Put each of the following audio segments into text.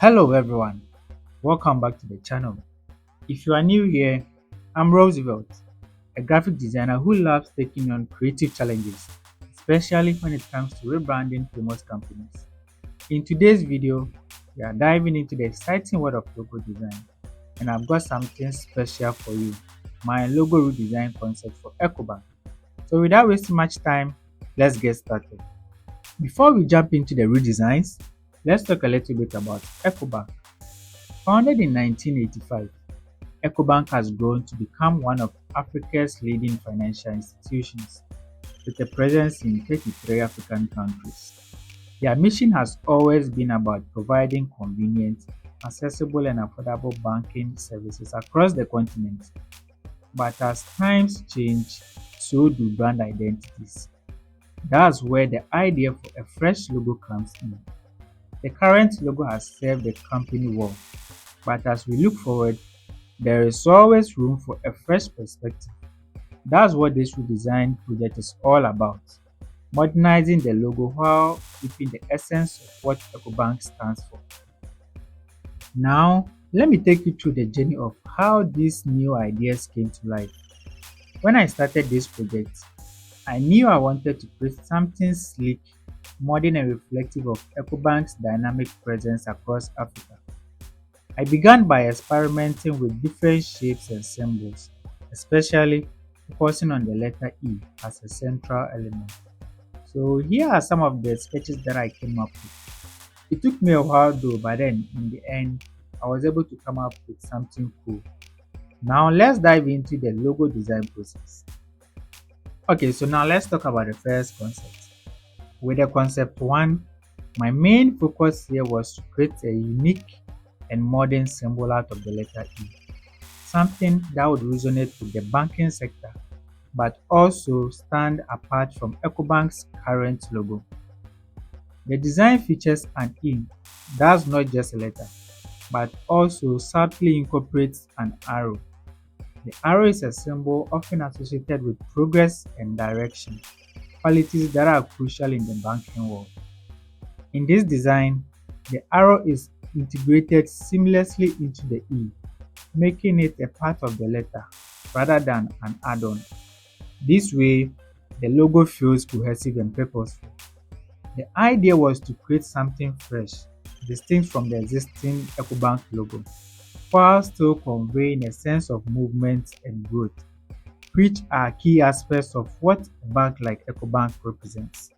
Hello everyone, welcome back to the channel. If you are new here, I'm Roosevelt, a graphic designer who loves taking on creative challenges, especially when it comes to rebranding famous companies. In today's video, we are diving into the exciting world of logo design, and I've got something special for you, my logo redesign concept for Ecobank. So without wasting much time, let's get started. Before we jump into the redesigns, let's talk a little bit about Ecobank. Founded in 1985, Ecobank has grown to become one of Africa's leading financial institutions, with a presence in 33 African countries. Their mission has always been about providing convenient, accessible, and affordable banking services across the continent. But as times change, so do brand identities. That's where the idea for a fresh logo comes in. The current logo has served the company well, but as we look forward, there is always room for a fresh perspective. That's what this redesign project is all about. Modernizing the logo while keeping the essence of what Ecobank stands for. Now, let me take you through the journey of how these new ideas came to life. When I started this project, I knew I wanted to create something sleek, modern, and reflective of Ecobank's dynamic presence across Africa. I began by experimenting with different shapes and symbols, especially focusing on the letter E as a central element. So here are some of the sketches that I came up with. It took me a while though, but then in the end, I was able to come up with something cool. Now let's dive into the logo design process. Okay, so now let's talk about the first concept. With the concept one, my main focus here was to create a unique and modern symbol out of the letter E, something that would resonate with the banking sector but also stand apart from Ecobank's current logo. The design features an E that's not just a letter but also subtly incorporates an arrow. The arrow is a symbol often associated with progress and direction, qualities that are crucial in the banking world. In this design, the arrow is integrated seamlessly into the E, making it a part of the letter rather than an add-on. This way, the logo feels cohesive and purposeful. The idea was to create something fresh, distinct from the existing Ecobank logo, while still conveying a sense of movement and growth, which are key aspects of what a bank like Ecobank represents.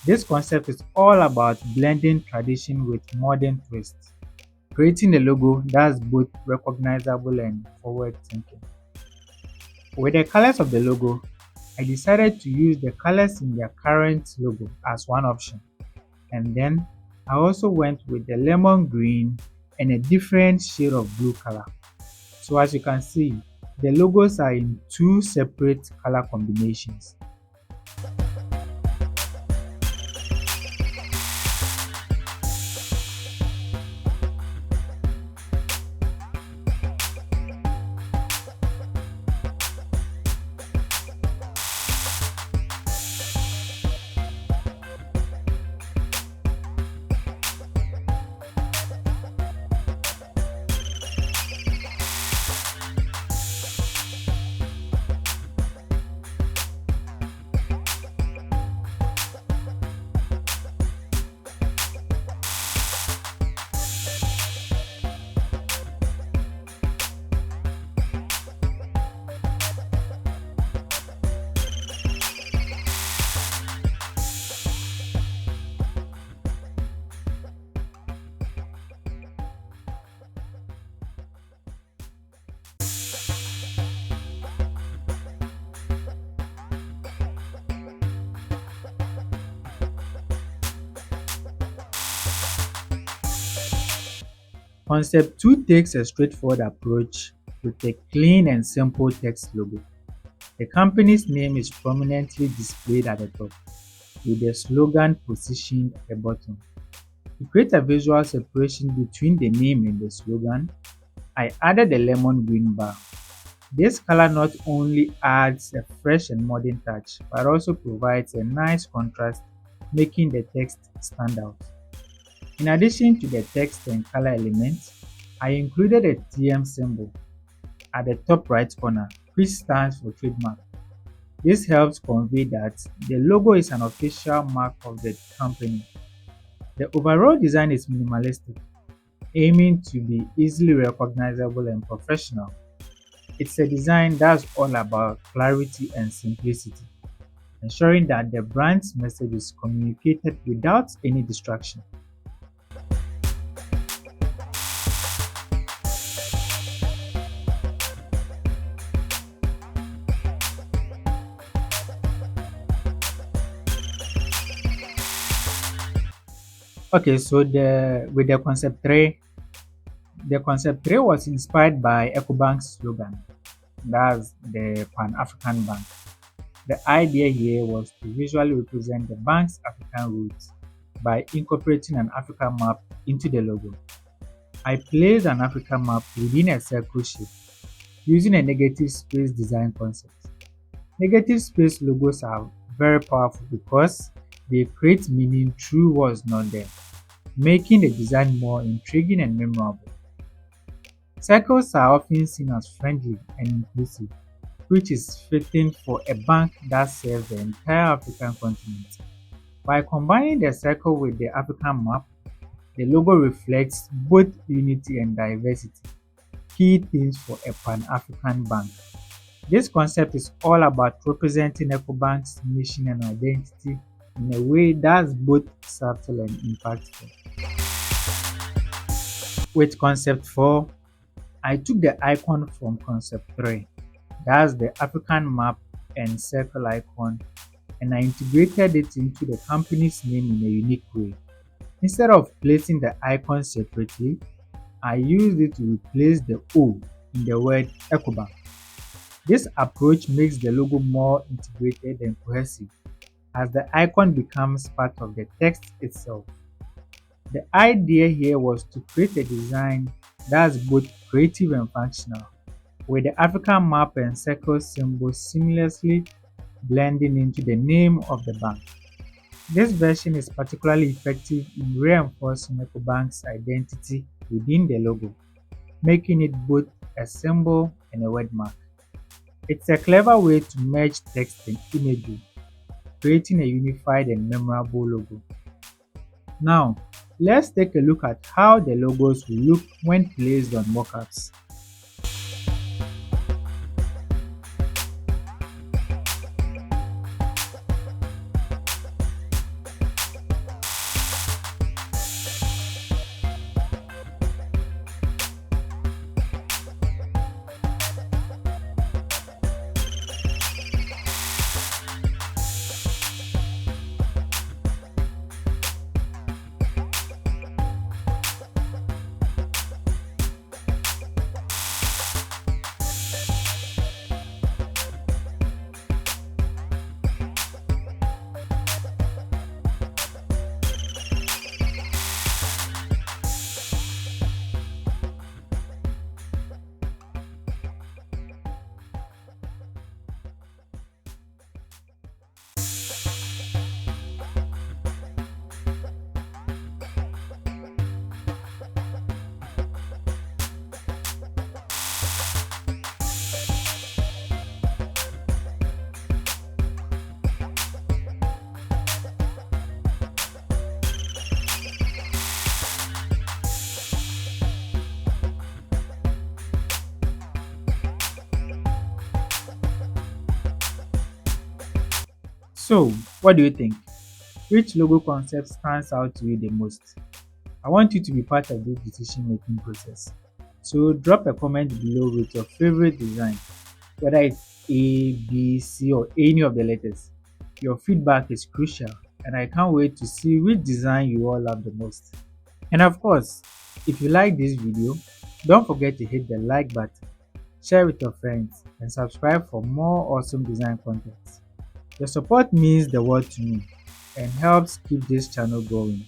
This concept is all about blending tradition with modern twists, creating a logo that's both recognizable and forward-thinking. With the colors of the logo, I decided to use the colors in their current logo as one option, and then I also went with the lemon green and a different shade of blue color. So as you can see, the logos are in two separate color combinations. Concept 2 takes a straightforward approach with a clean and simple text logo. The company's name is prominently displayed at the top, with the slogan positioned at the bottom. To create a visual separation between the name and the slogan, I added a lemon green bar. This color not only adds a fresh and modern touch, but also provides a nice contrast, making the text stand out. In addition to the text and color elements, I included a TM symbol at the top right corner, which stands for trademark. This helps convey that the logo is an official mark of the company. The overall design is minimalistic, aiming to be easily recognizable and professional. It's a design that's all about clarity and simplicity, ensuring that the brand's message is communicated without any distraction. Okay, so the concept three, the concept three was inspired by Ecobank's slogan, that's the Pan African Bank. The idea here was to visually represent the bank's African roots by incorporating an African map into the logo. I placed an African map within a circle shape using a negative space design concept. Negative space logos are very powerful because they create meaning through what's not there, making the design more intriguing and memorable. Circles are often seen as friendly and inclusive, which is fitting for a bank that serves the entire African continent. By combining the circle with the African map, the logo reflects both unity and diversity, key themes for a Pan-African bank. This concept is all about representing Ecobank's mission and identity in a way that's both subtle and impactful. With concept 4, I took the icon from concept 3, that's the African map and circle icon, and I integrated it into the company's name in a unique way. Instead of placing the icon separately, I used it to replace the O in the word Ecobank. This approach makes the logo more integrated and cohesive as the icon becomes part of the text itself. The idea here was to create a design that's both creative and functional, with the African map and circle symbols seamlessly blending into the name of the bank. This version is particularly effective in reinforcing Ecobank's identity within the logo, making it both a symbol and a wordmark. It's a clever way to merge text and imagery, creating a unified and memorable logo. Now, let's take a look at how the logos will look when placed on mockups. So, what do you think? Which logo concept stands out to you the most? I want you to be part of this decision making process. So, drop a comment below with your favorite design, whether it's A, B, C, or any of the letters. Your feedback is crucial, and I can't wait to see which design you all love the most. And of course, if you like this video, don't forget to hit the like button, share with your friends, and subscribe for more awesome design content. Your support means the world to me and helps keep this channel going.